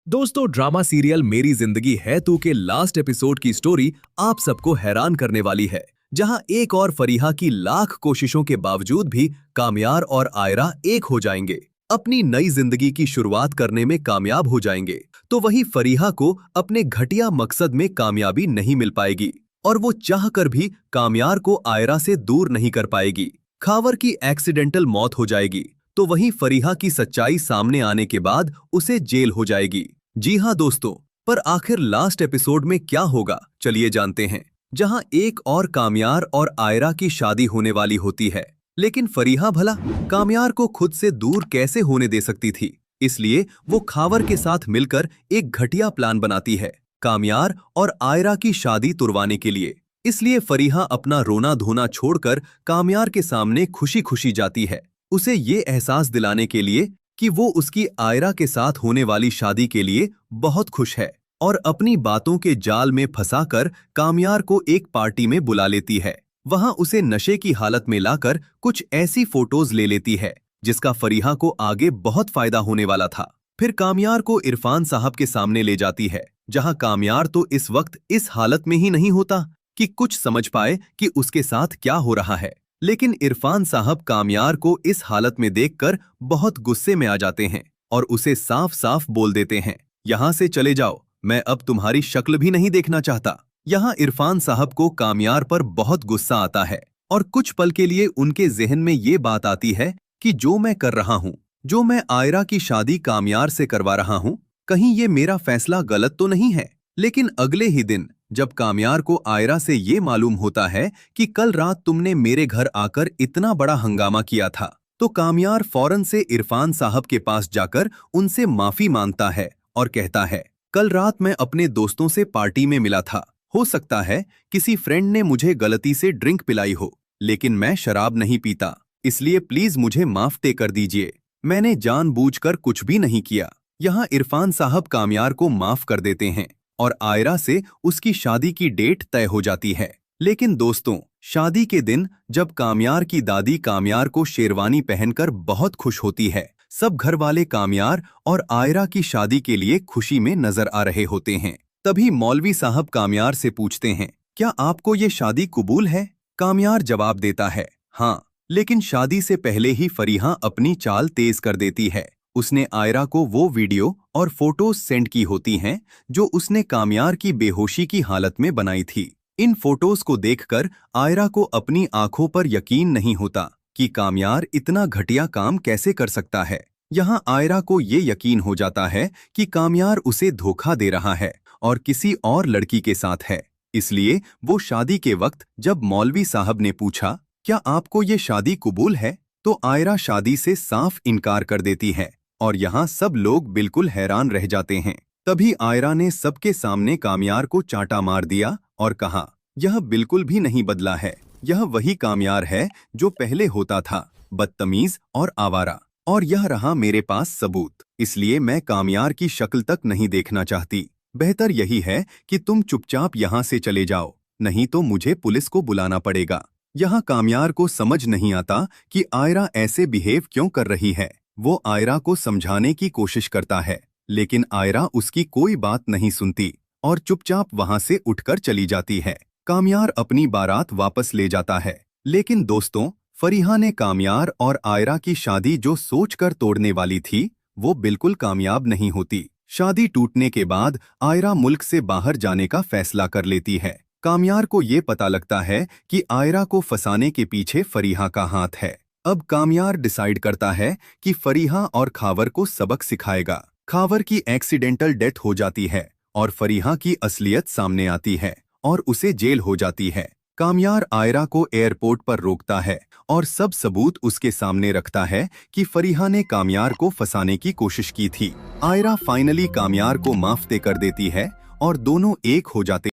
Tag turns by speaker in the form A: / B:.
A: दोस्तों, drama serial मेरी जिंदगी है तू के लास्ट एपिसोड की स्टोरी आप सबको हैरान करने वाली है। जहां एक और फरीहा की लाख कोशिशों के बावजूद भी कामयार और आयरा एक हो जाएंगे, अपनी नई जिंदगी की शुरुआत करने में कामयाब हो जाएंगे, तो वहीं फरीहा को अपने घटिया मकसद में कामयाबी नहीं मिल पाएगी और वो चाह कर भी कामयार को आयरा से दूर नहीं कर पाएगी। खावर की एक्सीडेंटल मौत हो जाएगी तो वहीं फरीहा की सच्चाई सामने आने के बाद उसे जेल हो जाएगी। जी हाँ दोस्तों, पर आखिर लास्ट एपिसोड में क्या होगा, चलिए जानते हैं। जहां एक और कामयार और आयरा की शादी होने वाली होती है, लेकिन फरीहा भला कामयार को खुद से दूर कैसे होने दे सकती थी। इसलिए वो खावर के साथ मिलकर एक घटिया प्लान बनाती है कामयार और आयरा की शादी तुड़वाने के लिए। इसलिए फरीहा अपना रोना धोना छोड़कर कामयार के सामने खुशी खुशी जाती है, उसे ये एहसास दिलाने के लिए कि वो उसकी आयरा के साथ होने वाली शादी के लिए बहुत खुश है, और अपनी बातों के जाल में फंसाकर कामयार को एक पार्टी में बुला लेती है। वहां उसे नशे की हालत में लाकर कुछ ऐसी फोटोज ले लेती है जिसका फरीहा को आगे बहुत फायदा होने वाला था। फिर कामयार को इरफान साहब के सामने ले जाती है, जहां कामयार तो इस वक्त इस हालत में ही नहीं होता कि कुछ समझ पाए कि उसके साथ क्या हो रहा है। लेकिन इरफान साहब कामयार को इस हालत में देखकर बहुत गुस्से में आ जाते हैं और उसे साफ साफ बोल देते हैं, यहाँ से चले जाओ, मैं अब तुम्हारी शक्ल भी नहीं देखना चाहता। यहाँ इरफान साहब को कामयार पर बहुत गुस्सा आता है और कुछ पल के लिए उनके जहन में ये बात आती है कि जो मैं कर रहा हूँ, जो मैं आयरा की शादी कामयार से करवा रहा हूँ, कहीं ये मेरा फैसला गलत तो नहीं है। लेकिन अगले ही दिन जब कामयार को आयरा से ये मालूम होता है कि कल रात तुमने मेरे घर आकर इतना बड़ा हंगामा किया था, तो कामयार फौरन से इरफान साहब के पास जाकर उनसे माफी मांगता है और कहता है, कल रात मैं अपने दोस्तों से पार्टी में मिला था, हो सकता है किसी फ्रेंड ने मुझे गलती से ड्रिंक पिलाई हो, लेकिन मैं शराब नहीं पीता, इसलिए प्लीज मुझे माफ कर दीजिए, मैंने जानबूझकर कुछ भी नहीं किया। यहाँ इरफान साहब कामयार को माफ कर देते हैं और आयरा से उसकी शादी की डेट तय हो जाती है। लेकिन दोस्तों, शादी के दिन जब कामयार की दादी कामयार को शेरवानी पहनकर बहुत खुश होती है, सब घर वाले कामयार और आयरा की शादी के लिए खुशी में नजर आ रहे होते हैं। तभी मौलवी साहब कामयार से पूछते हैं, क्या आपको ये शादी कबूल है? कामयार जवाब देता है, हाँ। लेकिन शादी से पहले ही फरीहा अपनी चाल तेज कर देती है। उसने आयरा को वो वीडियो और फोटोज सेंड की होती हैं जो उसने कामयार की बेहोशी की हालत में बनाई थी। इन फोटोज को देखकर आयरा को अपनी आंखों पर यकीन नहीं होता कि कामयार इतना घटिया काम कैसे कर सकता है। यहाँ आयरा को ये यकीन हो जाता है कि कामयार उसे धोखा दे रहा है और किसी और लड़की के साथ है। इसलिए वो शादी के वक्त जब मौलवी साहब ने पूछा, क्या आपको ये शादी कबूल है, तो आयरा शादी से साफ इनकार कर देती है और यहाँ सब लोग बिल्कुल हैरान रह जाते हैं। तभी आयरा ने सबके सामने कामयार को चांटा मार दिया और कहा, यह बिल्कुल भी नहीं बदला है, यह वही कामयार है जो पहले होता था, बदतमीज और आवारा, और यह रहा मेरे पास सबूत, इसलिए मैं कामयार की शक्ल तक नहीं देखना चाहती। बेहतर यही है कि तुम चुपचाप यहाँ से चले जाओ, नहीं तो मुझे पुलिस को बुलाना पड़ेगा। यहाँ कामयार को समझ नहीं आता कि आयरा ऐसे बिहेव क्यों कर रही है। वो आयरा को समझाने की कोशिश करता है, लेकिन आयरा उसकी कोई बात नहीं सुनती और चुपचाप वहां से उठकर चली जाती है। कामयार अपनी बारात वापस ले जाता है। लेकिन दोस्तों, फरीहा ने कामयार और आयरा की शादी जो सोचकर तोड़ने वाली थी, वो बिल्कुल कामयाब नहीं होती। शादी टूटने के बाद आयरा मुल्क से बाहर जाने का फैसला कर लेती है। कामयार को ये पता लगता है कि आयरा को फंसाने के पीछे फरीहा का हाथ है। अब कामयार डिसाइड करता है कि फरीहा और खावर को सबक सिखाएगा। खावर की एक्सीडेंटल डेथ हो जाती है और फरीहा की असलियत सामने आती है और उसे जेल हो जाती है। कामयार आयरा को एयरपोर्ट पर रोकता है और सब सबूत उसके सामने रखता है कि फरीहा ने कामयार को फंसाने की कोशिश की थी। आयरा फाइनली कामयार को माफ कर देती है और दोनों एक हो जाते